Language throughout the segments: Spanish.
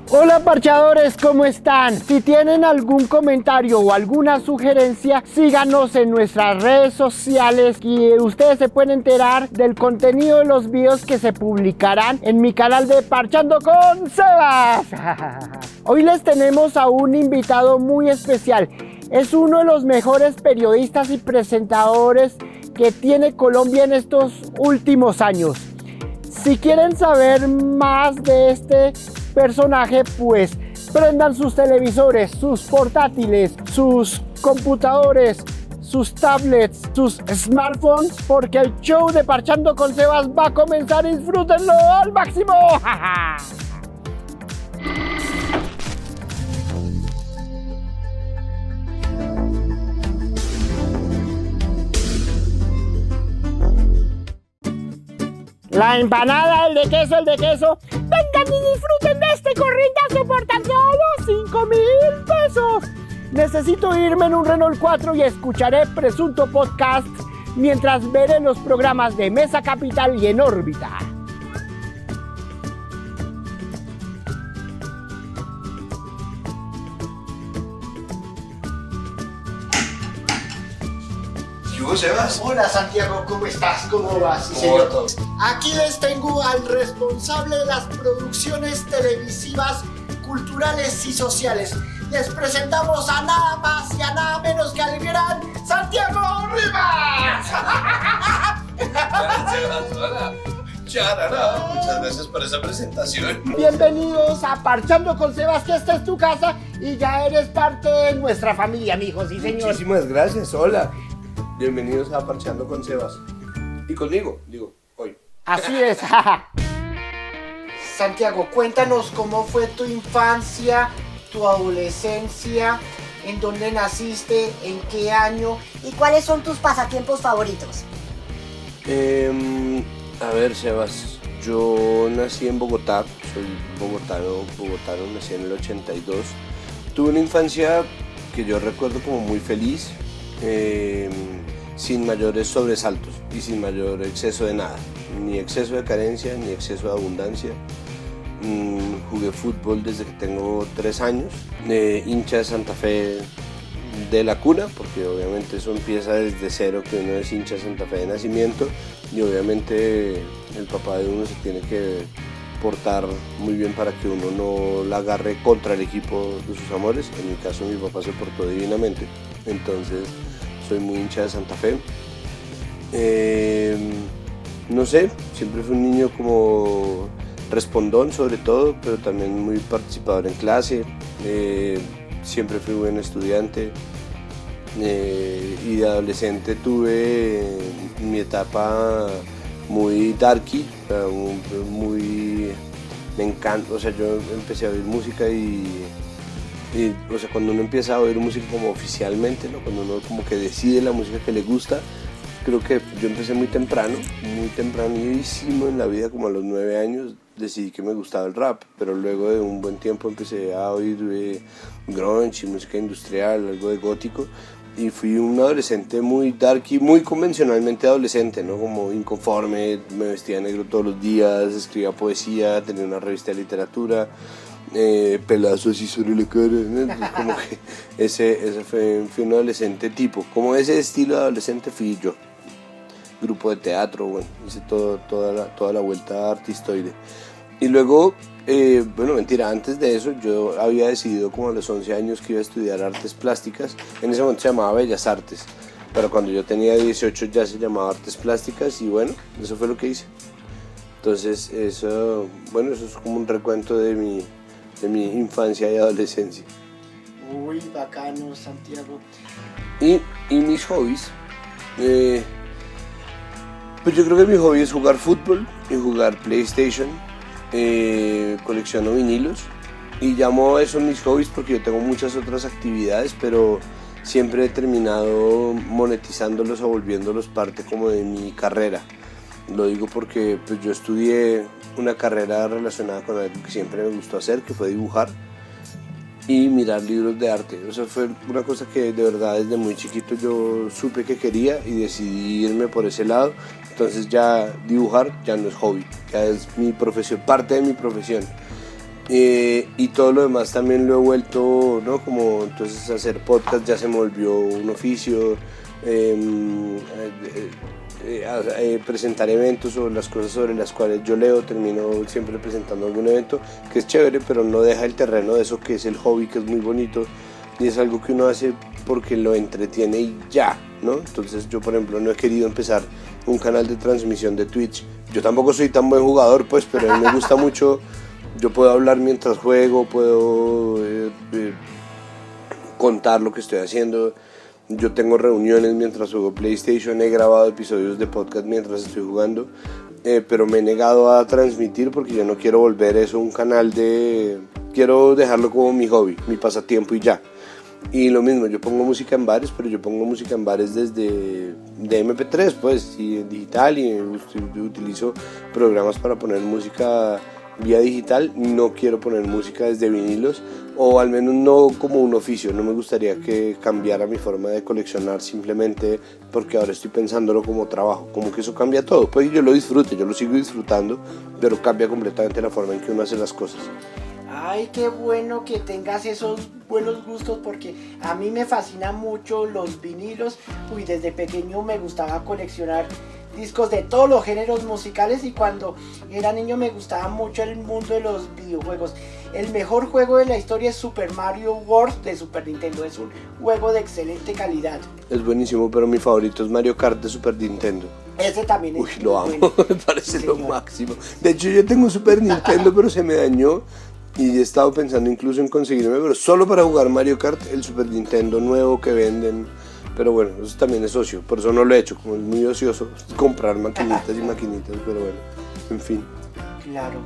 Hola parchadores, ¿cómo están? Si tienen algún comentario o alguna sugerencia, síganos en nuestras redes sociales y ustedes se pueden enterar del contenido de los videos que se publicarán en mi canal de Parchando con Sebas. Hoy les tenemos a un invitado muy especial. Es uno de los mejores periodistas y presentadores que tiene Colombia en estos últimos años. Si quieren saber más de este personaje, pues prendan sus televisores, sus portátiles, sus computadores, sus tablets, sus smartphones, porque el show de Parchando con Sebas va a comenzar y disfrútenlo al máximo. La empanada, el de queso. Vengan y disfruten de este corrientazo por tan solo 5,000 pesos. Necesito irme en un Renault 4 y escucharé Presunto Podcast mientras veré los programas de Mesa Capital y En órbita. Sebas. Hola Santiago, ¿cómo estás? ¿Cómo vas? Sí, señor. Aquí les tengo al responsable de las producciones televisivas, culturales y sociales. Les presentamos a nada más y a nada menos que al gran Santiago Rivas. Hola Sebas, hola. Charara, muchas gracias por esa presentación. Bienvenidos a Parchando con Sebas, que esta es tu casa y ya eres parte de nuestra familia, mijo, sí señor. Muchísimas gracias, hola. Bienvenidos a Parchando con Sebas. Y conmigo, hoy. Así es. Santiago, cuéntanos cómo fue tu infancia, tu adolescencia, en dónde naciste, en qué año. ¿Y cuáles son tus pasatiempos favoritos? A ver, Sebas, yo nací en Bogotá, soy bogotano, nací en el 82. Tuve una infancia que yo recuerdo como muy feliz, sin mayores sobresaltos y sin mayor exceso de nada, ni exceso de carencia, ni exceso de abundancia. Jugué fútbol desde que tengo 3 años, hincha de Santa Fe de la cuna, porque obviamente eso empieza desde cero, que uno es hincha de Santa Fe de nacimiento, y obviamente el papá de uno se tiene que portar muy bien para que uno no la agarre contra el equipo de sus amores. En mi caso mi papá se portó divinamente, entonces soy muy hincha de Santa Fe. No sé, siempre fui un niño como respondón sobre todo, pero también muy participador en clase. Siempre fui buen estudiante, y de adolescente tuve mi etapa muy darky, me encanta, o sea, yo empecé a oír música y o sea, cuando uno empieza a oír música como oficialmente, ¿no? Cuando uno como que decide la música que le gusta, creo que yo empecé muy tempranísimo en la vida, como a los 9 años, decidí que me gustaba el rap, pero luego de un buen tiempo empecé a oír grunge y música industrial, algo de gótico, y fui un adolescente muy darky, muy convencionalmente adolescente, ¿no? Como inconforme, me vestía de negro todos los días, escribía poesía, tenía una revista de literatura, pelazos así sobre la cara, ¿no? Entonces, como que ese fui un adolescente tipo, como ese estilo de adolescente fui yo. Grupo de teatro, bueno, hice toda la vuelta artistoide. Y luego, antes de eso, yo había decidido como a los 11 años que iba a estudiar artes plásticas. En ese momento se llamaba Bellas Artes, pero cuando yo tenía 18 ya se llamaba Artes Plásticas, y bueno, eso fue lo que hice. Entonces, eso es como un recuento de mi infancia y adolescencia. Uy, bacano, Santiago. Y mis hobbies, pues yo creo que mi hobby es jugar fútbol y jugar PlayStation, colecciono vinilos y llamo a eso mis hobbies porque yo tengo muchas otras actividades, pero siempre he terminado monetizándolos o volviéndolos parte como de mi carrera. Lo digo porque pues, yo estudié una carrera relacionada con algo que siempre me gustó hacer, que fue dibujar y mirar libros de arte. O sea, fue una cosa que de verdad desde muy chiquito yo supe que quería y decidí irme por ese lado. Entonces ya dibujar ya no es hobby, ya es mi profesión, parte de mi profesión. Y todo lo demás también lo he vuelto, ¿no? Como entonces hacer podcast ya se me volvió un oficio, presentar eventos o las cosas sobre las cuales yo leo, termino siempre presentando algún evento que es chévere, pero no deja el terreno de eso que es el hobby, que es muy bonito y es algo que uno hace porque lo entretiene y ya, ¿no? Entonces yo, por ejemplo, no he querido empezar un canal de transmisión de Twitch. Yo tampoco soy tan buen jugador, pues, pero a mí me gusta mucho. Yo puedo hablar mientras juego, puedo contar lo que estoy haciendo. Yo tengo reuniones mientras juego PlayStation, he grabado episodios de podcast mientras estoy jugando, pero me he negado a transmitir porque yo no quiero volver eso un canal de... Quiero dejarlo como mi hobby, mi pasatiempo y ya. Y lo mismo, yo pongo música en bares, pero yo pongo música en bares desde de MP3, pues, y en digital, y utilizo programas para poner música vía digital. No quiero poner música desde vinilos, o al menos no como un oficio. No me gustaría que cambiara mi forma de coleccionar simplemente porque ahora estoy pensándolo como trabajo. Como que eso cambia todo. Pues yo lo disfrute, yo lo sigo disfrutando, pero cambia completamente la forma en que uno hace las cosas. Ay, qué bueno que tengas esos buenos gustos, porque a mí me fascinan mucho los vinilos. Uy, desde pequeño me gustaba coleccionar discos de todos los géneros musicales, y cuando era niño me gustaba mucho el mundo de los videojuegos. El mejor juego de la historia es Super Mario World de Super Nintendo. Es un juego de excelente calidad. Es buenísimo, pero mi favorito es Mario Kart de Super Nintendo. Ese también es. Uy, lo amo, bueno. me parece lo máximo. De hecho, yo tengo un Super Nintendo, pero se me dañó. Y he estado pensando incluso en conseguirme, pero solo para jugar Mario Kart, el Super Nintendo nuevo que venden. Pero bueno, eso también es ocio, por eso no lo he hecho, como es muy ocioso comprar maquinitas y maquinitas, pero bueno, en fin. Claro.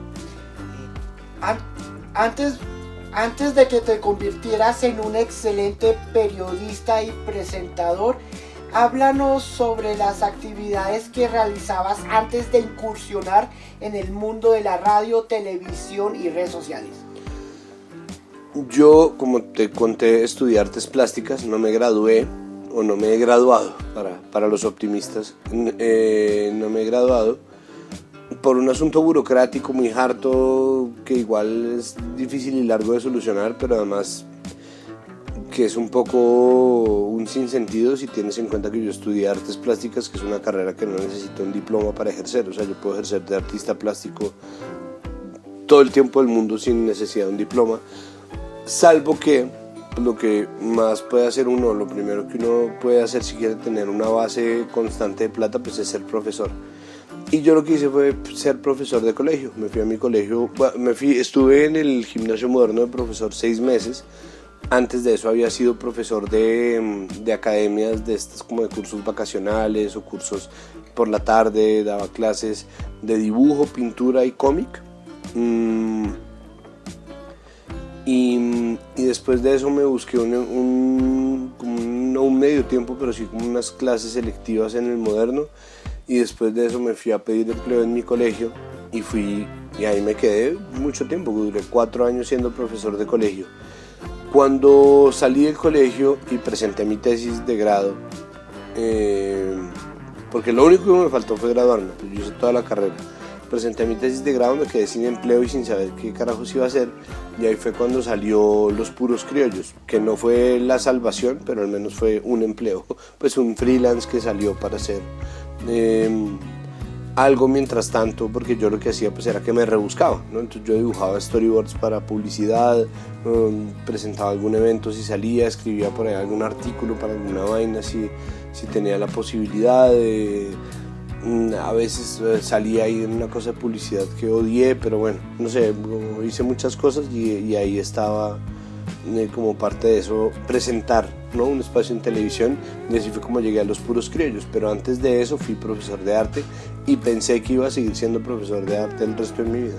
Antes de que te convirtieras en un excelente periodista y presentador, háblanos sobre las actividades que realizabas antes de incursionar en el mundo de la radio, televisión y redes sociales. Yo, como te conté, estudié artes plásticas, no me gradué, o no me he graduado, para los optimistas, no me he graduado por un asunto burocrático muy harto, que igual es difícil y largo de solucionar, pero además que es un poco un sinsentido si tienes en cuenta que yo estudié artes plásticas, que es una carrera que no necesita un diploma para ejercer. O sea, yo puedo ejercer de artista plástico todo el tiempo del mundo sin necesidad de un diploma, salvo que lo que más puede hacer uno, lo primero que uno puede hacer si quiere tener una base constante de plata, pues es ser profesor. Y yo lo que hice fue ser profesor de colegio. Me fui a mi colegio, estuve en el gimnasio moderno de profesor 6 meses. Antes de eso había sido profesor de academias de estas, como de cursos vacacionales o cursos por la tarde. Daba clases de dibujo, pintura y cómic. Y después de eso me busqué no un medio tiempo, pero sí como unas clases selectivas en el moderno. Y después de eso me fui a pedir empleo en mi colegio y ahí me quedé mucho tiempo. Duré 4 años siendo profesor de colegio. Cuando salí del colegio y presenté mi tesis de grado, porque lo único que me faltó fue graduarme, pues yo hice toda la carrera. Presenté mi tesis de grado, me quedé sin empleo y sin saber qué carajos iba a hacer, y ahí fue cuando salió Los Puros Criollos, que no fue la salvación, pero al menos fue un empleo, pues un freelance que salió para hacer algo mientras tanto, porque yo lo que hacía pues era que me rebuscaba, ¿no? Entonces yo dibujaba storyboards para publicidad, presentaba algún evento si salía, escribía por ahí algún artículo para alguna vaina si tenía la posibilidad de... A veces salía ahí en una cosa de publicidad que odié, pero bueno, no sé, hice muchas cosas y ahí estaba como parte de eso, presentar, ¿no? Un espacio en televisión, y así fue como llegué a Los Puros Criollos. Pero antes de eso fui profesor de arte y pensé que iba a seguir siendo profesor de arte el resto de mi vida.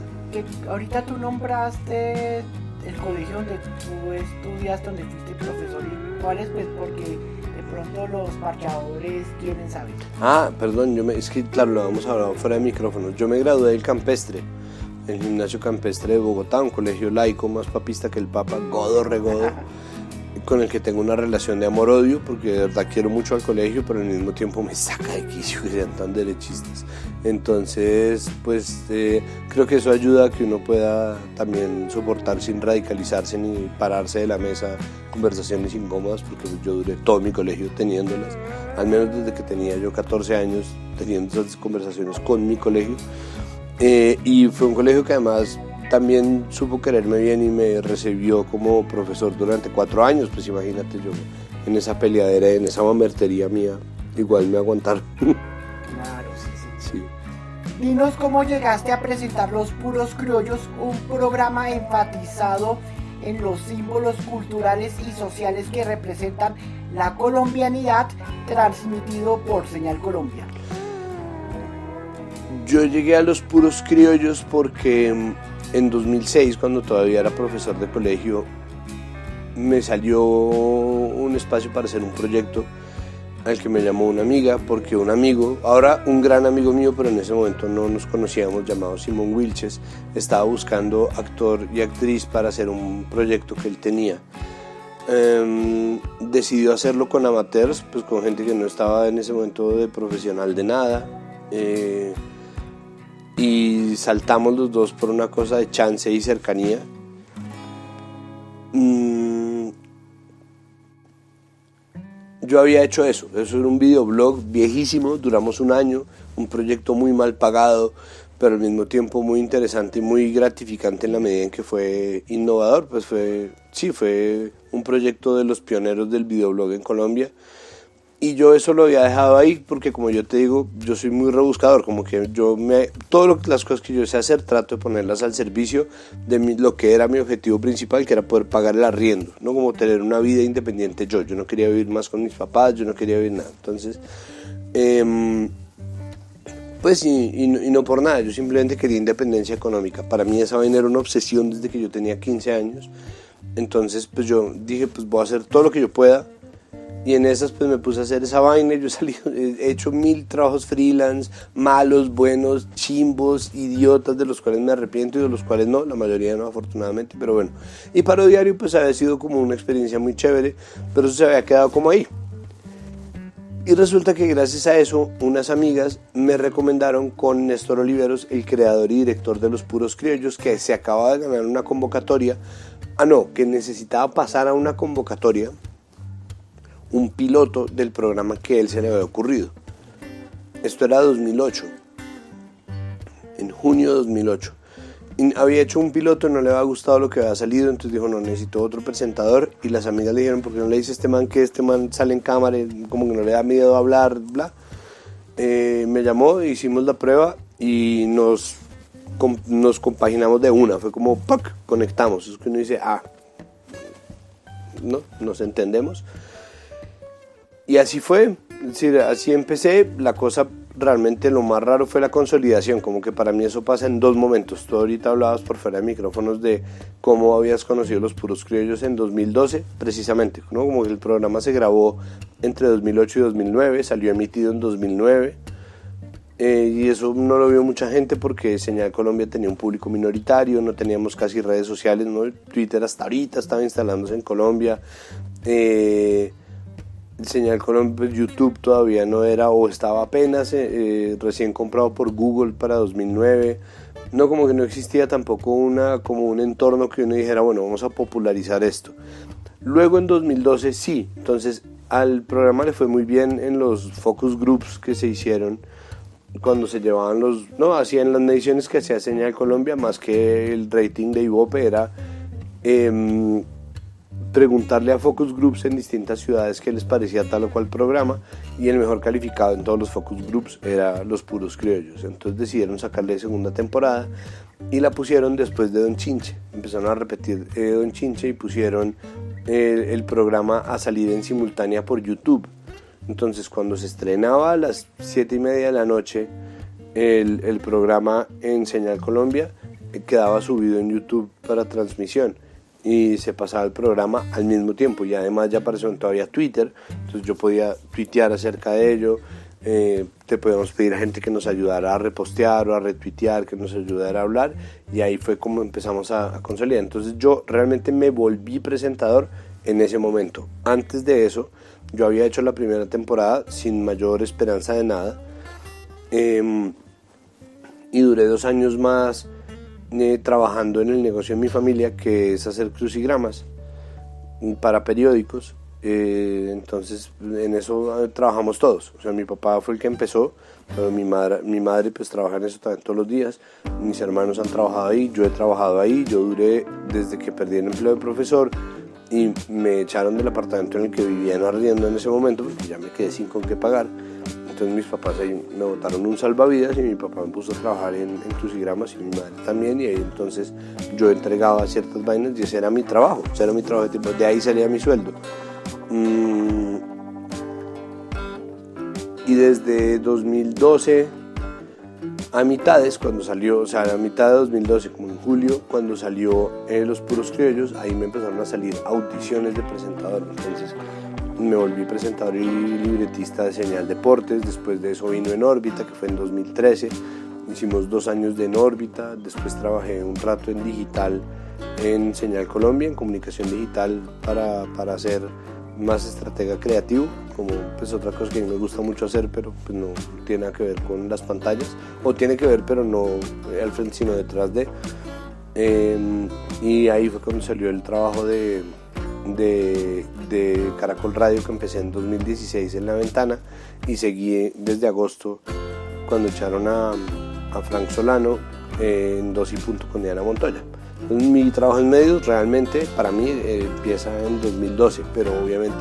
Ahorita tú nombraste el colegio donde tú estudiaste, donde fuiste profesor, ¿y cuál es? Pues porque de pronto los parchadores quieren saber. Perdón, es que claro, lo habíamos hablado fuera de micrófono. Yo me gradué del Campestre, el gimnasio campestre de Bogotá, un colegio laico más papista que el Papa, godo, regodo, con el que tengo una relación de amor-odio, porque de verdad quiero mucho al colegio, pero al mismo tiempo me saca de quicio que sean tan derechistas. Entonces, pues creo que eso ayuda a que uno pueda también soportar sin radicalizarse ni pararse de la mesa conversaciones incómodas, porque yo duré todo mi colegio teniéndolas, al menos desde que tenía yo 14 años teniendo esas conversaciones con mi colegio. Y fue un colegio que además también supo quererme bien y me recibió como profesor durante 4 años. Pues imagínate, yo en esa peleadera, en esa mamertería mía, igual me aguantaron. Claro, sí. Dinos cómo llegaste a presentar Los Puros Criollos, un programa enfatizado en los símbolos culturales y sociales que representan la colombianidad, transmitido por Señal Colombia. Yo llegué a Los Puros Criollos porque en 2006, cuando todavía era profesor de colegio, me salió un espacio para hacer un proyecto al que me llamó una amiga, porque un amigo, ahora un gran amigo mío, pero en ese momento no nos conocíamos, llamado Simón Wilches, estaba buscando actor y actriz para hacer un proyecto que él tenía. Decidió hacerlo con amateurs, pues con gente que no estaba en ese momento de profesional de nada, y saltamos los dos por una cosa de chance y cercanía. Yo había hecho eso era un videoblog viejísimo, duramos un año, un proyecto muy mal pagado, pero al mismo tiempo muy interesante y muy gratificante en la medida en que fue innovador. Pues fue un proyecto de los pioneros del videoblog en Colombia, y yo eso lo había dejado ahí porque, como yo te digo, yo soy muy rebuscador, como que las cosas que yo sé hacer trato de ponerlas al servicio de lo que era mi objetivo principal, que era poder pagar el arriendo, no como tener una vida independiente. Yo no quería vivir más con mis papás, yo no quería vivir nada. Entonces pues y no por nada, yo simplemente quería independencia económica. Para mí esa vaina era una obsesión desde que yo tenía 15 años. Entonces pues yo dije, pues voy a hacer todo lo que yo pueda. Y en esas pues me puse a hacer esa vaina. Yo he hecho 1000 trabajos freelance, malos, buenos, chimbos, idiotas, de los cuales me arrepiento y de los cuales no, la mayoría no, afortunadamente, pero bueno. Y Paro Diario pues había sido como una experiencia muy chévere, pero eso se había quedado como ahí. Y resulta que gracias a eso, unas amigas me recomendaron con Néstor Oliveros, el creador y director de Los Puros Criollos, que se acababa de ganar una convocatoria, que necesitaba pasar a una convocatoria un piloto del programa que a él se le había ocurrido. Esto era 2008, en junio de 2008. Y había hecho un piloto, no le había gustado lo que había salido, entonces dijo, no, necesito otro presentador. Y las amigas le dijeron, ¿por qué no le dice a este man que este man sale en cámara, como que no le da miedo hablar, bla? Me llamó, hicimos la prueba y nos compaginamos de una. Fue como, ¡pac!, conectamos. Es que uno dice, no, nos entendemos. Y así fue, es decir, así empecé. La cosa realmente, lo más raro fue la consolidación, como que para mí eso pasa en 2 momentos. Tú ahorita hablabas por fuera de micrófonos de cómo habías conocido Los Puros Criollos en 2012, precisamente, ¿no? Como que el programa se grabó entre 2008 y 2009, salió emitido en 2009, y eso no lo vio mucha gente porque Señal Colombia tenía un público minoritario, no teníamos casi redes sociales, ¿no? Twitter hasta ahorita estaba instalándose en Colombia. Señal Colombia, YouTube todavía no era, o estaba apenas recién comprado por Google para 2009. No, como que no existía tampoco como un entorno que uno dijera, bueno, vamos a popularizar esto. Luego en 2012 sí, entonces al programa le fue muy bien en los focus groups que se hicieron cuando se llevaban hacían las mediciones que hacía Señal Colombia, más que el rating de Ibope, era preguntarle a focus groups en distintas ciudades qué les parecía tal o cual programa, y el mejor calificado en todos los focus groups era Los Puros Criollos. Entonces decidieron sacarle segunda temporada y la pusieron después de Don Chinche. Empezaron a repetir Don Chinche y pusieron el programa a salir en simultánea por YouTube. Entonces cuando se estrenaba a las 7:30 de la noche el programa en Señal Colombia, quedaba subido en YouTube para transmisión y se pasaba el programa al mismo tiempo. Y además ya apareció todavía Twitter, entonces yo podía tuitear acerca de ello. Te podíamos pedir a gente que nos ayudara a repostear o a retuitear, que nos ayudara a hablar, y ahí fue como empezamos a consolidar. Entonces yo realmente me volví presentador en ese momento. Antes de eso yo había hecho la primera temporada sin mayor esperanza de nada, y duré 2 años más trabajando en el negocio de mi familia, que es hacer crucigramas para periódicos. Entonces en eso trabajamos todos. O sea, mi papá fue el que empezó, pero mi madre pues trabaja en eso también todos los días. Mis hermanos han trabajado ahí, yo he trabajado ahí. Yo duré desde que perdí el empleo de profesor y me echaron del apartamento en el que vivía en arriendo en ese momento, porque ya me quedé sin con qué pagar. Entonces mis papás ahí me botaron un salvavidas y mi papá me puso a trabajar en crucigramas, y mi madre también, y ahí entonces yo entregaba ciertas vainas y ese era mi trabajo, de ahí salía mi sueldo. Y desde 2012 a mitades, cuando salió, o sea, a mitad de 2012, como en julio, cuando salió Los Puros Criollos, ahí me empezaron a salir audiciones de presentador. Entonces me volví presentador y libretista de Señal Deportes. Después de eso vino En Órbita, que fue en 2013. Hicimos 2 años de En Órbita. Después trabajé un rato en digital en Señal Colombia, en comunicación digital, para ser más estratega creativo, como pues otra cosa que a mí me gusta mucho hacer, pero pues no tiene nada que ver con las pantallas, o tiene que ver pero no al frente sino detrás de. Y ahí fue cuando salió el trabajo de Caracol Radio, que empecé en 2016 en La Ventana, y seguí desde agosto cuando echaron a Frank Solano en 2 y Punto con Diana Montoya. Entonces, mi trabajo en medios realmente para mí empieza en 2012, pero obviamente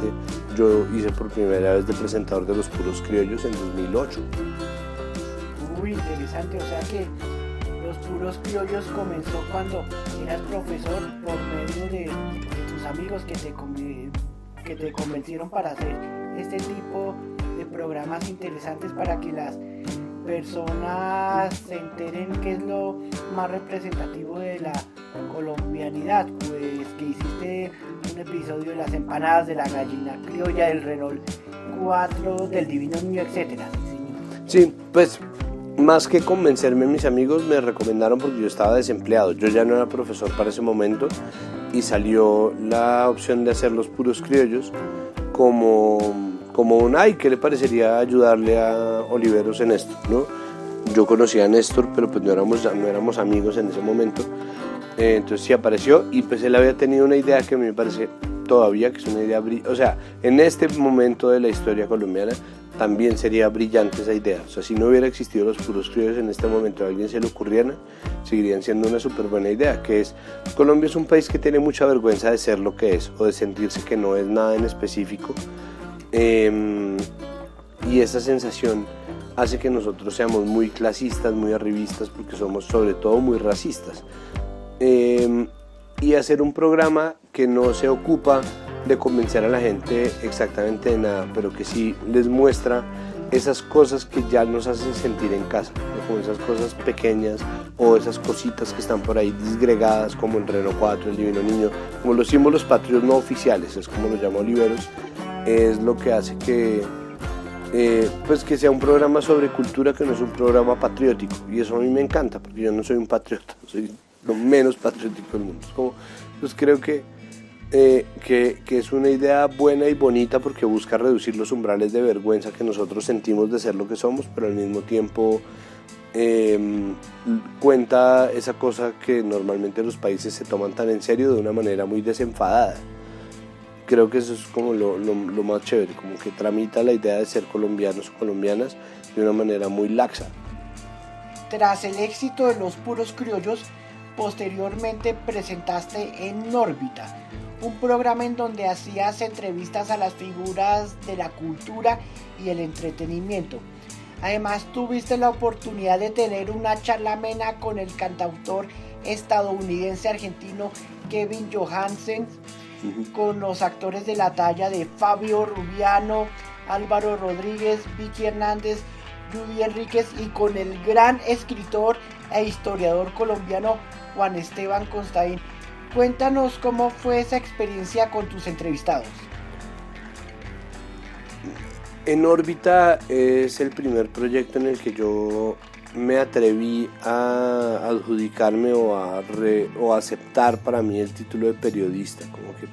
yo hice por primera vez de presentador de Los Puros Criollos en 2008. Muy interesante, o sea que Los Puros Criollos comenzó cuando eras profesor por medio de tus amigos que te convencieron para hacer este tipo de programas interesantes para que las personas se enteren qué es lo más representativo de la colombianidad, pues que hiciste un episodio de las empanadas, de la gallina criolla, del Renault 4, del Divino Niño, etcétera. Sí, pues más que convencerme, mis amigos me recomendaron, porque yo estaba desempleado, yo ya no era profesor para ese momento, y salió la opción de hacer Los Puros Criollos como un, ¿qué le parecería ayudarle a Oliveros en esto? ¿No? Yo conocía a Néstor, pero pues no éramos amigos en ese momento. Entonces sí apareció, y pues él había tenido una idea que a mí me parece todavía que es una idea o sea, en este momento de la historia colombiana también sería brillante esa idea. O sea, si no hubiera existido Los Puros Criollos en este momento, a alguien se le ocurriera, seguirían siendo una súper buena idea, que es, Colombia es un país que tiene mucha vergüenza de ser lo que es, o de sentirse que no es nada en específico. Y esa sensación hace que nosotros seamos muy clasistas, muy arribistas, porque somos sobre todo muy racistas. Y hacer un programa que no se ocupa de convencer a la gente exactamente de nada, pero que sí les muestra esas cosas que ya nos hacen sentir en casa, ¿no? Como esas cosas pequeñas o esas cositas que están por ahí disgregadas, como el Renault 4, el Divino Niño, como los símbolos patrios no oficiales, es como lo llama Oliveros. Es lo que hace que pues que sea un programa sobre cultura, que no es un programa patriótico, y eso a mí me encanta, porque yo no soy un patriota, soy lo menos patriótico del mundo. Pues creo que es una idea buena y bonita, porque busca reducir los umbrales de vergüenza que nosotros sentimos de ser lo que somos, pero al mismo tiempo cuenta esa cosa que normalmente los países se toman tan en serio de una manera muy desenfadada. Creo que eso es como lo más chévere, como que tramita la idea de ser colombianos o colombianas de una manera muy laxa. Tras el éxito de Los Puros Criollos, posteriormente presentaste En Órbita, un programa en donde hacías entrevistas a las figuras de la cultura y el entretenimiento. Además, tuviste la oportunidad de tener una charla amena con el cantautor estadounidense argentino Kevin Johansen, con los actores de la talla de Fabio Rubiano, Álvaro Rodríguez, Vicky Hernández, Judy Enríquez, y con el gran escritor e historiador colombiano Juan Esteban Constaín. Cuéntanos cómo fue esa experiencia con tus entrevistados. En Órbita es el primer proyecto en el que yo me atreví a adjudicarme o a aceptar para mí el título de periodista. Como que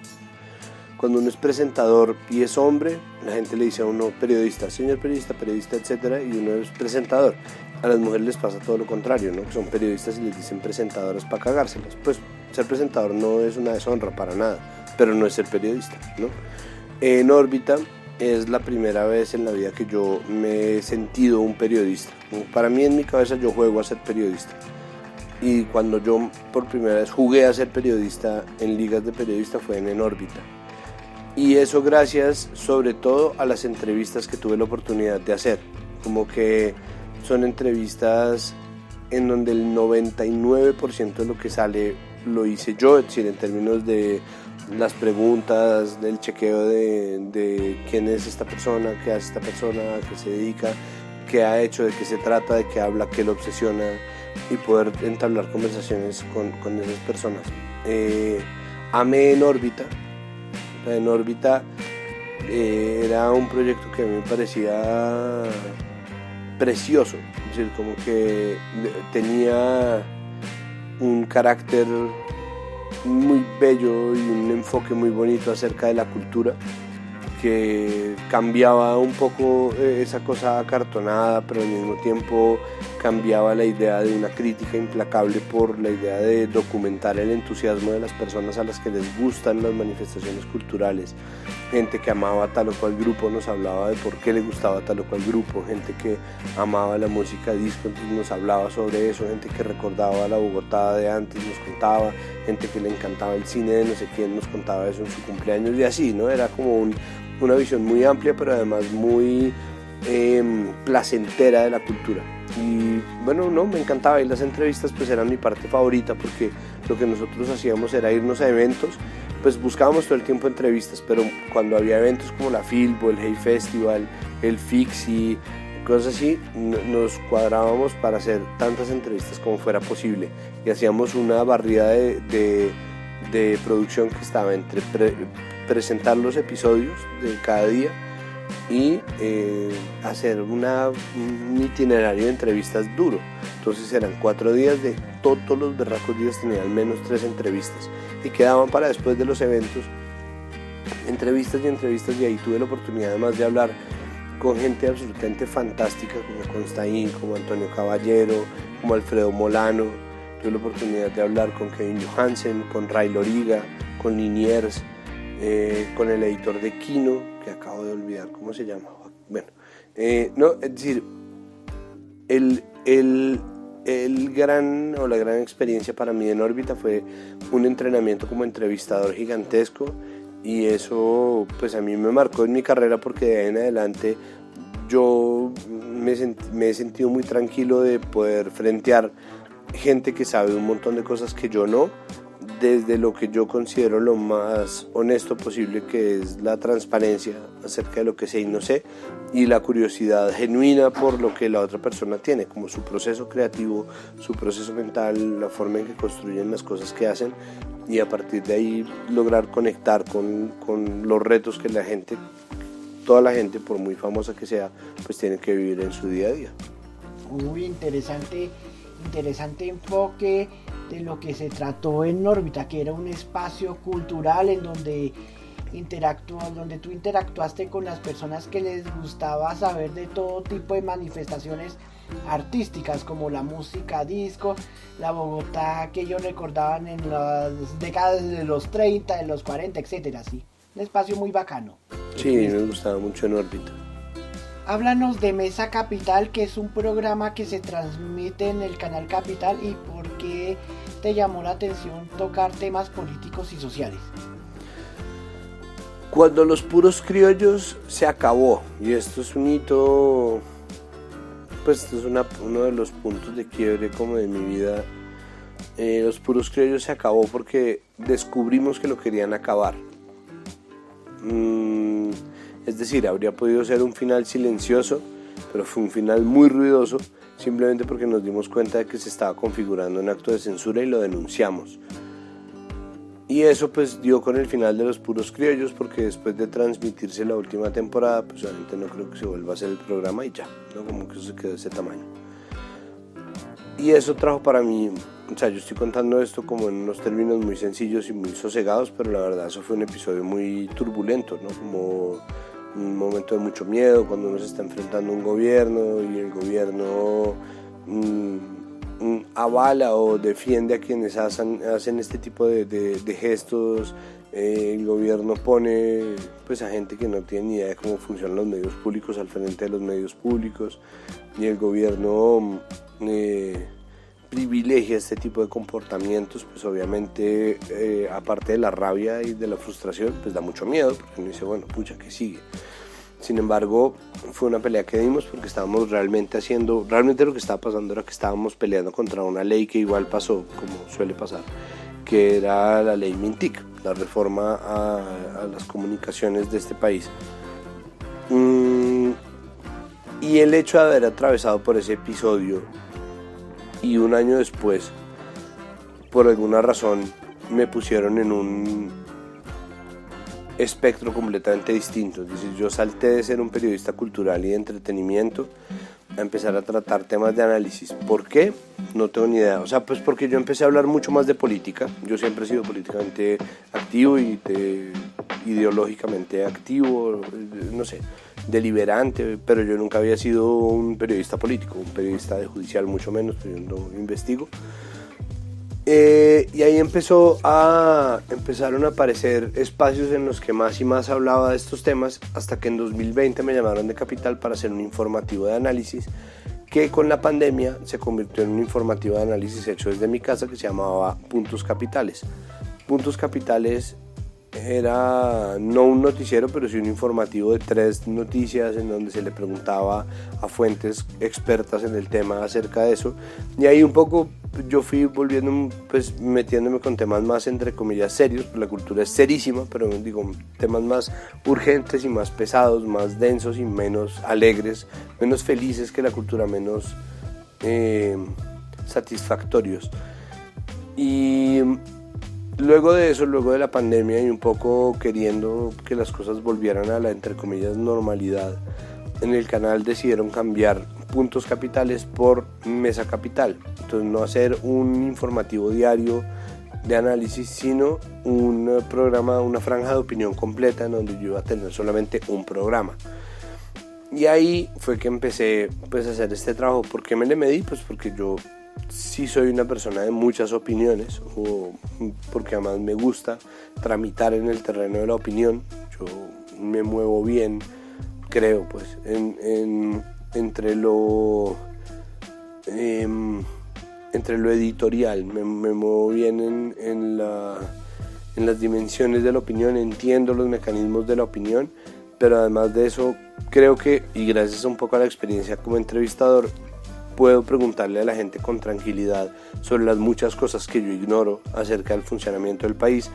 cuando uno es presentador y es hombre, la gente le dice a uno periodista, señor periodista, periodista, etc., y uno es presentador. a las mujeres les pasa todo lo contrario, ¿no? Que son periodistas y les dicen presentadoras para cagárselas. Pues ser presentador no es una deshonra para nada, pero no es ser periodista, ¿no? En órbita es la primera vez en la vida que yo me he sentido un periodista. Para mí, en mi cabeza, yo juego a ser periodista. Y cuando yo por primera vez jugué a ser periodista en ligas de periodista fue en órbita. Y eso gracias sobre todo a las entrevistas que tuve la oportunidad de hacer. Como que son entrevistas en donde el 99% de lo que sale lo hice yo, es decir, en términos de las preguntas, del chequeo de quién es esta persona, qué hace esta persona, a qué se dedica, qué ha hecho, de qué se trata, de qué habla, qué lo obsesiona, y poder entablar conversaciones con esas personas. Amé En órbita. En órbita era un proyecto que a mí me parecía precioso, es decir, como que tenía un carácter muy bello y un enfoque muy bonito acerca de la cultura, que cambiaba un poco esa cosa acartonada, pero al mismo tiempo cambiaba la idea de una crítica implacable por la idea de documentar el entusiasmo de las personas a las que les gustan las manifestaciones culturales. Gente que amaba tal o cual grupo nos hablaba de por qué le gustaba tal o cual grupo, gente que amaba la música disco, entonces nos hablaba sobre eso, gente que recordaba la Bogotá de antes nos contaba, gente que le encantaba el cine de no sé quién nos contaba eso en su cumpleaños y así, ¿no? Era como una visión muy amplia, pero además muy placentera de la cultura. Y bueno, no, me encantaba, y las entrevistas pues eran mi parte favorita, porque lo que nosotros hacíamos era irnos a eventos, pues buscábamos todo el tiempo entrevistas, pero cuando había eventos como la Filbo, el Hey Festival, el Fixi, cosas así, nos cuadrábamos para hacer tantas entrevistas como fuera posible, y hacíamos una barrida de producción que estaba entre presentar los episodios de cada día y hacer un itinerario de entrevistas duro. Entonces eran 4 días, de todos los berracos días tenía al menos 3 entrevistas y quedaban para después de los eventos entrevistas y entrevistas, y ahí tuve la oportunidad además de hablar con gente absolutamente fantástica como Constaín, como Antonio Caballero, como Alfredo Molano. Tuve la oportunidad de hablar con Kevin Johansen, con Ray Loriga, con Liniers, con el editor de Kino, que acabo de olvidar cómo se llama. Bueno, no, es decir, la gran experiencia para mí en órbita fue un entrenamiento como entrevistador gigantesco, y eso pues a mí me marcó en mi carrera, porque de ahí en adelante yo me he sentido muy tranquilo de poder frentear gente que sabe un montón de cosas que yo no, desde lo que yo considero lo más honesto posible, que es la transparencia acerca de lo que sé y no sé, y la curiosidad genuina por lo que la otra persona tiene, como su proceso creativo, su proceso mental, la forma en que construyen las cosas que hacen, y a partir de ahí lograr conectar con los retos que toda la gente, por muy famosa que sea, pues tiene que vivir en su día a día. Muy interesante enfoque de lo que se trató en órbita, que era un espacio cultural en donde tú interactuaste con las personas que les gustaba saber de todo tipo de manifestaciones artísticas, como la música disco, la Bogotá que ellos recordaban en las décadas de los 30, de los 40, etcétera, sí. Un espacio muy bacano. Sí, me gustaba mucho en órbita. Háblanos de Mesa Capital, que es un programa que se transmite en el canal Capital, y por qué te llamó la atención tocar temas políticos y sociales. Cuando Los Puros Criollos se acabó, y esto es un hito, pues esto es uno de los puntos de quiebre como de mi vida. Los Puros Criollos se acabó porque descubrimos que lo querían acabar. Es decir, habría podido ser un final silencioso, pero fue un final muy ruidoso, simplemente porque nos dimos cuenta de que se estaba configurando un acto de censura y lo denunciamos. Y eso pues dio con el final de Los Puros Criollos, porque después de transmitirse la última temporada, pues obviamente no creo que se vuelva a hacer el programa y ya, ¿no? Como que eso se quedó de ese tamaño. Y eso trajo para mí, o sea, yo estoy contando esto como en unos términos muy sencillos y muy sosegados, pero la verdad eso fue un episodio muy turbulento, ¿no? Como un momento de mucho miedo, cuando uno se está enfrentando a un gobierno y el gobierno avala o defiende a quienes hacen este tipo de gestos. El gobierno pone pues a gente que no tiene ni idea de cómo funcionan los medios públicos al frente de los medios públicos, y el gobierno privilegia este tipo de comportamientos. Pues obviamente aparte de la rabia y de la frustración, pues da mucho miedo, porque uno dice, bueno, pucha, ¿qué sigue? Sin embargo, fue una pelea que dimos porque estábamos realmente lo que estaba pasando era que estábamos peleando contra una ley que igual pasó, como suele pasar, que era la ley Mintic, la reforma a las comunicaciones de este país. Y el hecho de haber atravesado por ese episodio y un año después, por alguna razón, me pusieron en un espectro completamente distinto. Es decir, yo salté de ser un periodista cultural y de entretenimiento a empezar a tratar temas de análisis. ¿Por qué? No tengo ni idea. O sea, pues porque yo empecé a hablar mucho más de política. Yo siempre he sido políticamente activo y ideológicamente activo, no sé, deliberante, pero yo nunca había sido un periodista político, un periodista de judicial mucho menos, pero yo no investigo. Y ahí empezaron a aparecer espacios en los que más y más hablaba de estos temas, hasta que en 2020 me llamaron de Capital para hacer un informativo de análisis, que con la pandemia se convirtió en un informativo de análisis hecho desde mi casa, que se llamaba Puntos Capitales. Puntos Capitales era no un noticiero, pero sí un informativo de 3 noticias en donde se le preguntaba a fuentes expertas en el tema acerca de eso, y ahí un poco yo fui volviendo, pues metiéndome con temas más entre comillas serios, pues la cultura es serísima, pero digo, temas más urgentes y más pesados, más densos y menos alegres, menos felices que la cultura, menos satisfactorios. Y luego de eso, luego de la pandemia y un poco queriendo que las cosas volvieran a la, entre comillas, normalidad, en el canal decidieron cambiar Puntos Capitales por Mesa Capital. Entonces no hacer un informativo diario de análisis, sino un programa, una franja de opinión completa en donde yo iba a tener solamente un programa. Y ahí fue que empecé pues a hacer este trabajo. ¿Por qué me le medí? Pues porque yo sí soy una persona de muchas opiniones, o porque además me gusta tramitar en el terreno de la opinión. Yo me muevo bien, creo, pues entre lo editorial, me muevo bien en las dimensiones de la opinión, entiendo los mecanismos de la opinión, pero además de eso creo que, y gracias un poco a la experiencia como entrevistador, puedo preguntarle a la gente con tranquilidad sobre las muchas cosas que yo ignoro acerca del funcionamiento del país,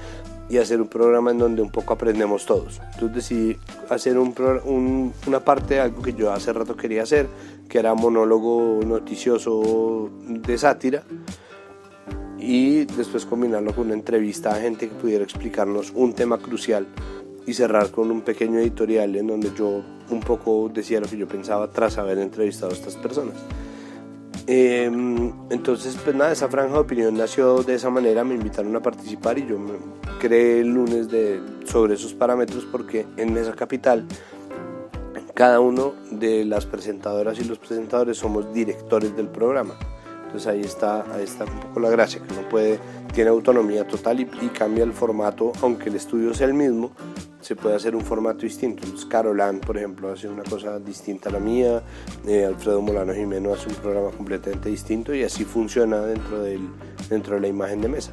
y hacer un programa en donde un poco aprendemos todos. Entonces decidí hacer una parte de algo que yo hace rato quería hacer, que era monólogo noticioso de sátira, y después combinarlo con una entrevista a gente que pudiera explicarnos un tema crucial y cerrar con un pequeño editorial en donde yo un poco decía lo que yo pensaba tras haber entrevistado a estas personas. Entonces pues nada, esa franja de opinión nació de esa manera, me invitaron a participar y yo me creé el lunes sobre esos parámetros, porque en Mesa Capital cada uno de las presentadoras y los presentadores somos directores del programa. Entonces ahí está un poco la gracia, que uno tiene autonomía total y cambia el formato, aunque el estudio sea el mismo, se puede hacer un formato distinto. Entonces Carolán, por ejemplo, hace una cosa distinta a la mía, Alfredo Molano Jimeno hace un programa completamente distinto, y así funciona dentro de la imagen de Mesa.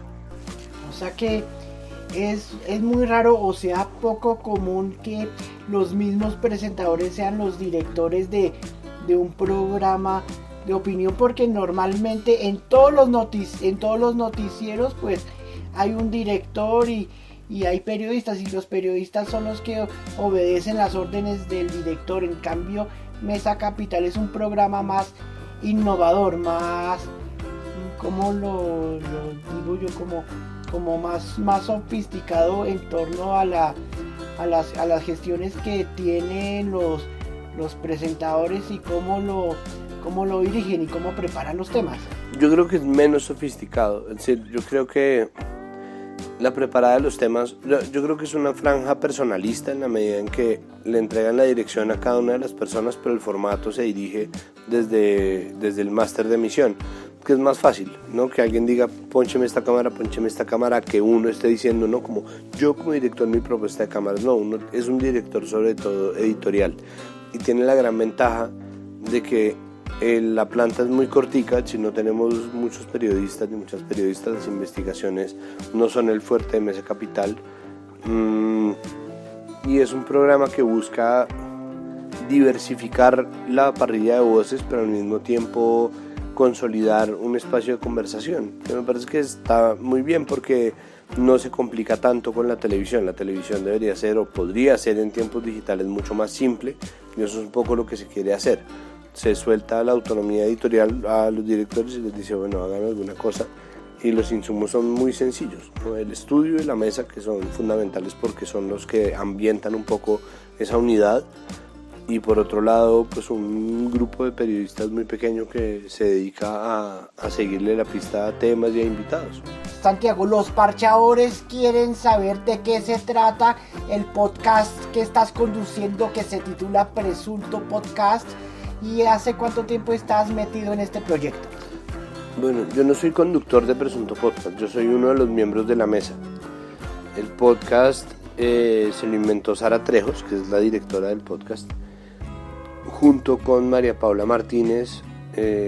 O sea que es muy raro, o sea, poco común que los mismos presentadores sean los directores de un programa de opinión, porque normalmente en todos los noticieros pues hay un director y hay periodistas, y los periodistas son los que obedecen las órdenes del director. En cambio, Mesa Capital es un programa más innovador, más, ¿cómo lo digo yo? Como más sofisticado en torno a las gestiones que tienen los presentadores y cómo lo dirigen y cómo preparan los temas. Yo creo que es menos sofisticado. Es decir, yo creo que la preparada de los temas, yo creo que es una franja personalista, en la medida en que le entregan la dirección a cada una de las personas, pero el formato se dirige desde el máster de emisión, que es más fácil, ¿no? Que alguien diga póncheme esta cámara, que uno esté diciendo, no, como yo como director mi propuesta de cámaras, no, uno es un director sobre todo editorial y tiene la gran ventaja de que la planta es muy cortica. Si no tenemos muchos periodistas ni muchas periodistas, las investigaciones no son el fuerte de Mesa Capital, y es un programa que busca diversificar la parrilla de voces, pero al mismo tiempo consolidar un espacio de conversación, que me parece que está muy bien porque no se complica tanto con la televisión. La televisión debería ser o podría ser en tiempos digitales mucho más simple, y eso es un poco lo que se quiere hacer. Se suelta la autonomía editorial a los directores y les dice, bueno, hagan alguna cosa, y los insumos son muy sencillos, ¿no? El estudio y la mesa, que son fundamentales porque son los que ambientan un poco esa unidad, y por otro lado pues un grupo de periodistas muy pequeño que se dedica a seguirle la pista a temas y a invitados. Santiago, los parchadores quieren saber de qué se trata el podcast que estás conduciendo, que se titula Presunto Podcast, y ¿hace cuánto tiempo estás metido en este proyecto? Bueno, yo no soy conductor de Presunto Podcast, yo soy uno de los miembros de la mesa. El podcast se lo inventó Sara Trejos, que es la directora del podcast, junto con María Paula Martínez,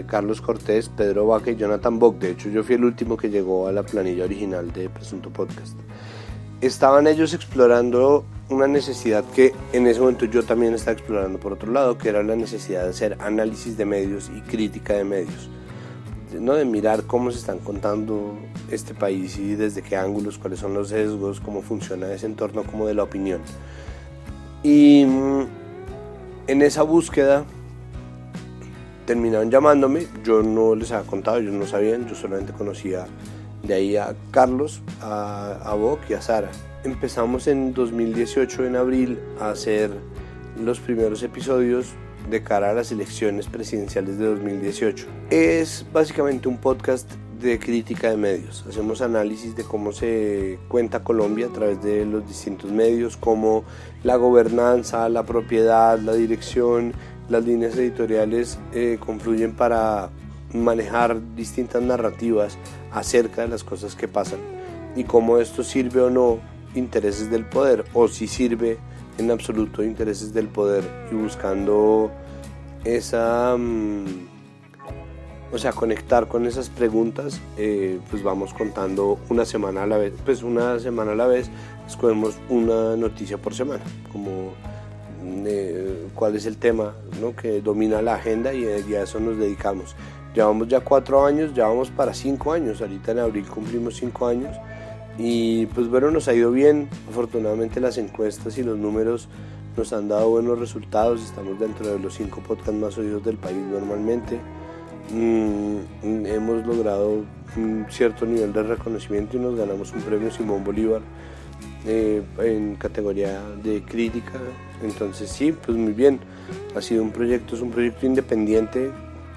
Carlos Cortés, Pedro Vaca y Jonathan Bock. De hecho, yo fui el último que llegó a la planilla original de Presunto Podcast. Estaban ellos explorando una necesidad que en ese momento yo también estaba explorando por otro lado, que era la necesidad de hacer análisis de medios y crítica de medios, ¿no? De mirar cómo se están contando este país y desde qué ángulos, cuáles son los sesgos, cómo funciona ese entorno como de la opinión. Y en esa búsqueda terminaron llamándome. Yo no les había contado, ellos no sabían, yo solamente conocía de ahí a Carlos, a Bock y a Sara. Empezamos en 2018, en abril, a hacer los primeros episodios de cara a las elecciones presidenciales de 2018. Es básicamente un podcast de crítica de medios. Hacemos análisis de cómo se cuenta Colombia a través de los distintos medios, cómo la gobernanza, la propiedad, la dirección, las líneas editoriales confluyen para manejar distintas narrativas acerca de las cosas que pasan, y cómo esto sirve o no intereses del poder, o si sirve en absoluto intereses del poder, y buscando esa conectar con esas preguntas, pues vamos contando una semana a la vez, escogemos una noticia por semana, como cuál es el tema, ¿no?, que domina la agenda, y a eso nos dedicamos. Llevamos ya 4 años, ya vamos para 5 años, ahorita en abril cumplimos 5 años, y pues bueno, nos ha ido bien. Afortunadamente las encuestas y los números nos han dado buenos resultados, estamos dentro de los 5 podcasts más oídos del país normalmente. Hemos logrado un cierto nivel de reconocimiento y nos ganamos un premio Simón Bolívar en categoría de crítica. Entonces sí, pues muy bien, es un proyecto independiente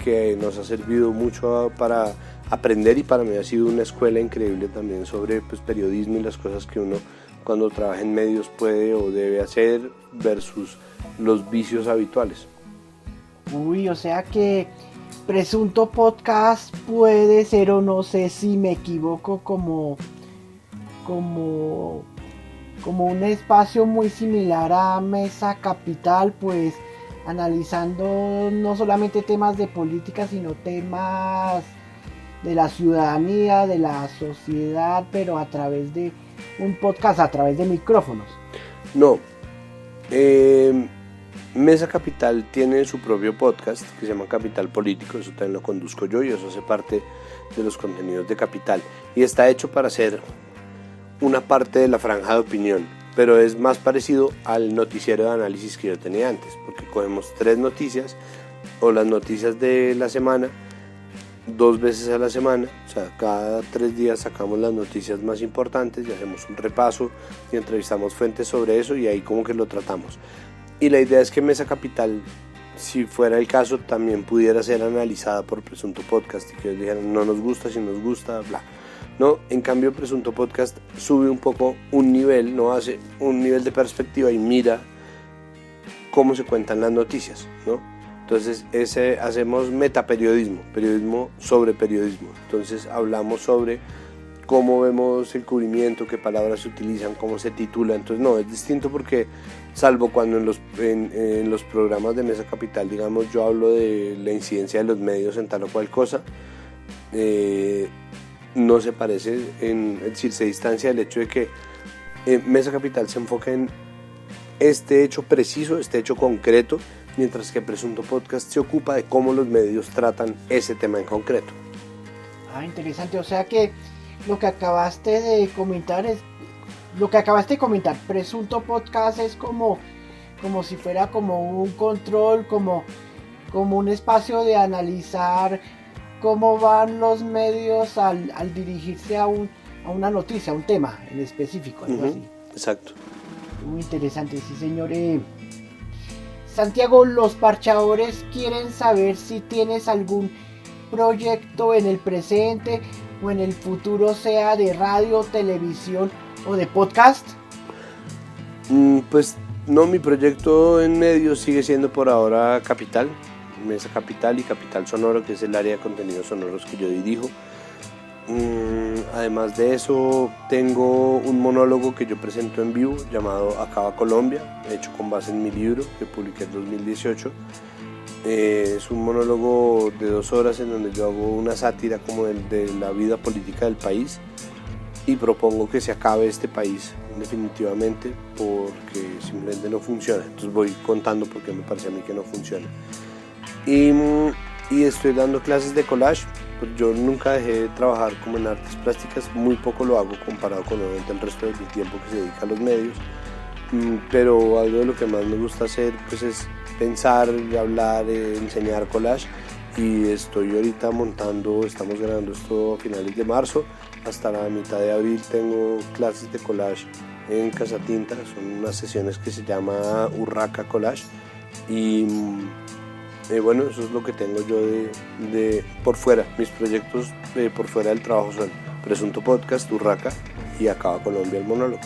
que nos ha servido mucho para aprender, y para mí ha sido una escuela increíble también sobre periodismo y las cosas que uno cuando trabaja en medios puede o debe hacer versus los vicios habituales. Uy, o sea que Presunto Podcast puede ser, o no sé si me equivoco, como un espacio muy similar a Mesa Capital, pues analizando no solamente temas de política, sino temas de la ciudadanía, de la sociedad, pero a través de un podcast, a través de micrófonos. No, Mesa Capital tiene su propio podcast que se llama Capital Político, eso también lo conduzco yo y eso hace parte de los contenidos de Capital, y está hecho para ser una parte de la franja de opinión, pero es más parecido al noticiero de análisis que yo tenía antes, porque cogemos 3 noticias o las noticias de la semana 2 veces a la semana, o sea, cada 3 días sacamos las noticias más importantes y hacemos un repaso y entrevistamos fuentes sobre eso, y ahí como que lo tratamos. Y la idea es que Mesa Capital, si fuera el caso, también pudiera ser analizada por Presunto Podcast, y que ellos dijeran no nos gusta, si nos gusta, bla. No, en cambio Presunto Podcast sube un poco un nivel, no hace un nivel de perspectiva y mira cómo se cuentan las noticias, ¿no? Entonces hacemos metaperiodismo, periodismo sobre periodismo. Entonces hablamos sobre cómo vemos el cubrimiento, qué palabras se utilizan, cómo se titula. Entonces no, es distinto porque salvo cuando en los programas de Mesa Capital, digamos, yo hablo de la incidencia de los medios en tal o cual cosa, no se parece, es decir, se distancia del hecho de que Mesa Capital se enfoca en este hecho preciso, este hecho concreto, mientras que Presunto Podcast se ocupa de cómo los medios tratan ese tema en concreto. Interesante, o sea que lo que acabaste de comentar, Presunto Podcast es como si fuera como un control, como un espacio de analizar cómo van los medios al dirigirse a una noticia, a un tema en específico, algo así. Exacto. Muy interesante, sí señor. Santiago, los parchadores quieren saber si tienes algún proyecto en el presente o en el futuro, sea de radio, televisión o de podcast. Pues no, mi proyecto en medios sigue siendo por ahora Capital, Mesa Capital y Capital Sonoro, que es el área de contenidos sonoros que yo dirijo. Además de eso, tengo un monólogo que yo presento en vivo llamado Acaba Colombia, hecho con base en mi libro que publiqué en 2018. Es un monólogo de 2 horas en donde yo hago una sátira como de la vida política del país y propongo que se acabe este país definitivamente porque simplemente no funciona. Entonces voy contando por qué me parece a mí que no funciona. Y estoy dando clases de collage. Pues yo nunca dejé de trabajar como en artes plásticas, muy poco lo hago comparado con el resto del tiempo que se dedica a los medios, pero algo de lo que más me gusta hacer pues es pensar, hablar, enseñar collage, y estoy ahorita estamos grabando esto a finales de marzo, hasta la mitad de abril tengo clases de collage en Casa Tinta, son unas sesiones que se llama Urraca Collage, y bueno, eso es lo que tengo yo de por fuera. Mis proyectos por fuera del trabajo son Presunto Podcast, Urraca y Acaba Colombia, el monólogo.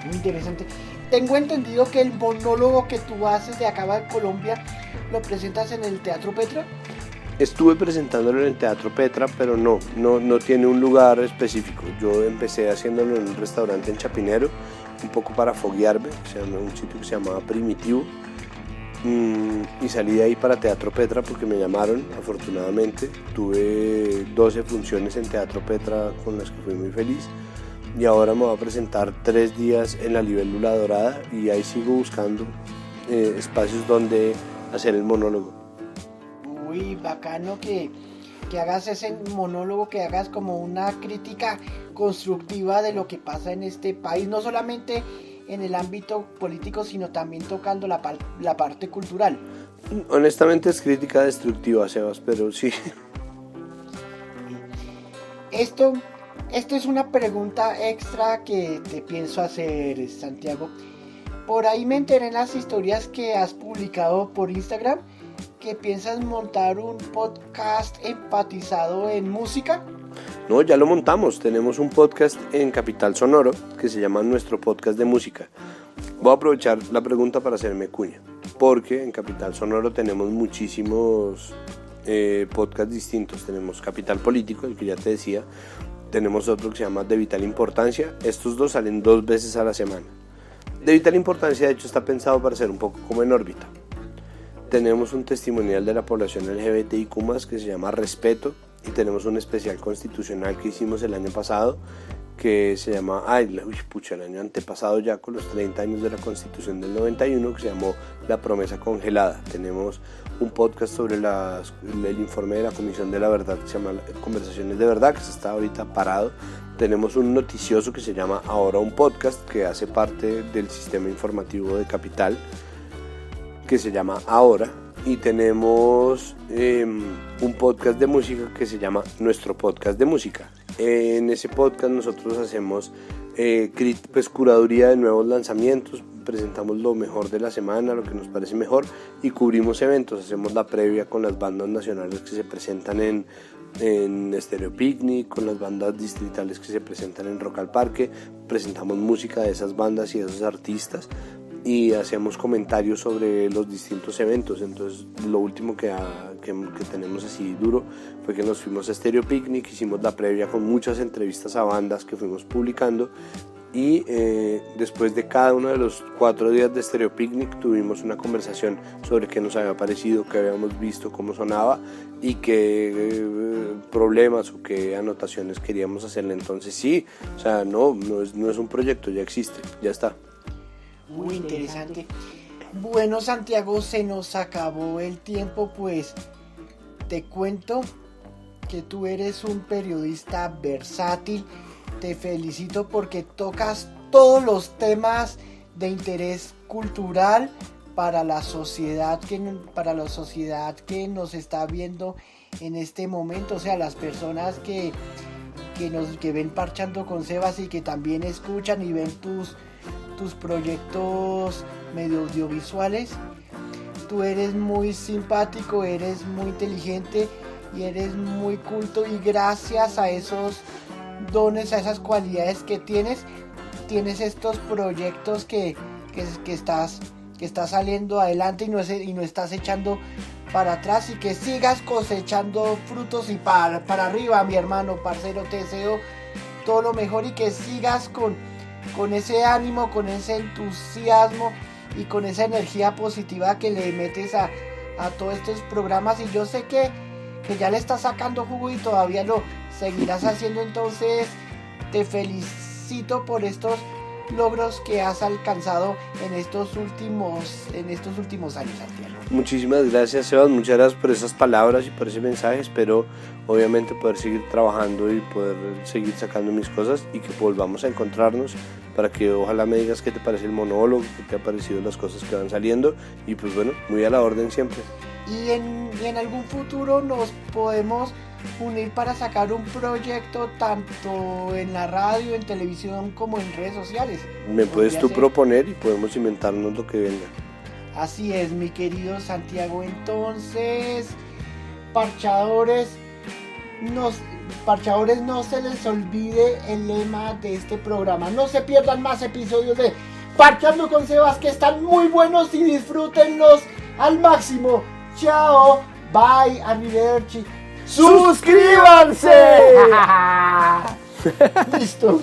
Muy interesante. Tengo entendido que el monólogo que tú haces de Acaba Colombia lo presentas en el Teatro Petra. Estuve presentándolo en el Teatro Petra, pero no tiene un lugar específico. Yo empecé haciéndolo en un restaurante en Chapinero, un poco para foguearme, un sitio que se llamaba Primitivo. Y salí de ahí para Teatro Petra porque me llamaron, afortunadamente. Tuve 12 funciones en Teatro Petra con las que fui muy feliz. Y ahora me voy a presentar 3 días en la Libélula Dorada y ahí sigo buscando espacios donde hacer el monólogo. Uy, bacano que hagas ese monólogo, que hagas como una crítica constructiva de lo que pasa en este país, no solamente en el ámbito político, sino también tocando la parte cultural. Honestamente es crítica destructiva, Sebas, pero sí. Esto es una pregunta extra que te pienso hacer, Santiago. Por ahí me enteré en las historias que has publicado por Instagram que piensas montar un podcast empatizado en música. No, ya lo montamos, tenemos un podcast en Capital Sonoro que se llama Nuestro Podcast de Música. Voy a aprovechar la pregunta para hacerme cuña, porque en Capital Sonoro tenemos muchísimos podcasts distintos. Tenemos Capital Político, el que ya te decía, tenemos otro que se llama De Vital Importancia. Estos 2 salen 2 veces a la semana. De Vital Importancia, de hecho, está pensado para ser un poco como en órbita. Tenemos un testimonial de la población LGBTIQ+, que se llama Respeto, y tenemos un especial constitucional que hicimos el año pasado que se llama, el año antepasado ya, con los 30 años de la Constitución del 91, que se llamó La Promesa Congelada. Tenemos un podcast sobre el informe de la Comisión de la Verdad que se llama Conversaciones de Verdad, que se está ahorita parado. Tenemos un noticioso que se llama Ahora un Podcast, que hace parte del sistema informativo de Capital, que se llama Ahora. Y tenemos un podcast de música que se llama Nuestro Podcast de Música. En ese podcast nosotros hacemos curaduría de nuevos lanzamientos, presentamos lo mejor de la semana, lo que nos parece mejor, y cubrimos eventos. Hacemos la previa con las bandas nacionales que se presentan en Stereo Picnic, con las bandas distritales que se presentan en Rock al Parque. Presentamos música de esas bandas y de esos artistas. y hacíamos comentarios sobre los distintos eventos. Entonces lo último que tenemos así duro fue que nos fuimos a Stereo Picnic, hicimos la previa con muchas entrevistas a bandas que fuimos publicando, y después de cada uno de los 4 días de Stereo Picnic tuvimos una conversación sobre qué nos había parecido, qué habíamos visto, cómo sonaba y qué problemas o qué anotaciones queríamos hacerle. Entonces sí, o sea, no es un proyecto, ya existe, ya está. Muy interesante. Bueno, Santiago, se nos acabó el tiempo, pues te cuento que tú eres un periodista versátil. Te felicito porque tocas todos los temas de interés cultural para la sociedad que nos está viendo en este momento. O sea, las personas que ven Parchando con Sebas y que también escuchan y ven tus proyectos medio audiovisuales. Tú eres muy simpático, eres muy inteligente y eres muy culto, y gracias a esos dones, a esas cualidades que tienes estos proyectos que estás saliendo adelante y no estás echando para atrás, y que sigas cosechando frutos y para arriba, mi hermano, parcero. Te deseo todo lo mejor y que sigas con ese ánimo, con ese entusiasmo y con esa energía positiva que le metes a todos estos programas, y yo sé que ya le estás sacando jugo y todavía lo seguirás haciendo. Entonces te felicito por estos logros que has alcanzado en estos últimos años, Santiago. Muchísimas gracias, Sebas, muchas gracias por esas palabras y por ese mensaje. Espero obviamente poder seguir trabajando y poder seguir sacando mis cosas, y que volvamos a encontrarnos para que ojalá me digas qué te parece el monólogo, qué te ha parecido las cosas que van saliendo, y pues bueno, muy a la orden siempre. Y en algún futuro nos podemos unir para sacar un proyecto tanto en la radio, en televisión, como en redes sociales. Me puedes tú proponer y podemos inventarnos lo que venga. Así es, mi querido Santiago. Entonces, parchadores, no se les olvide el lema de este programa. No se pierdan más episodios de Parchando con Sebas, que están muy buenos, y disfrútenlos al máximo. Chao, bye, arrivederci. ¡Suscríbanse! Listo.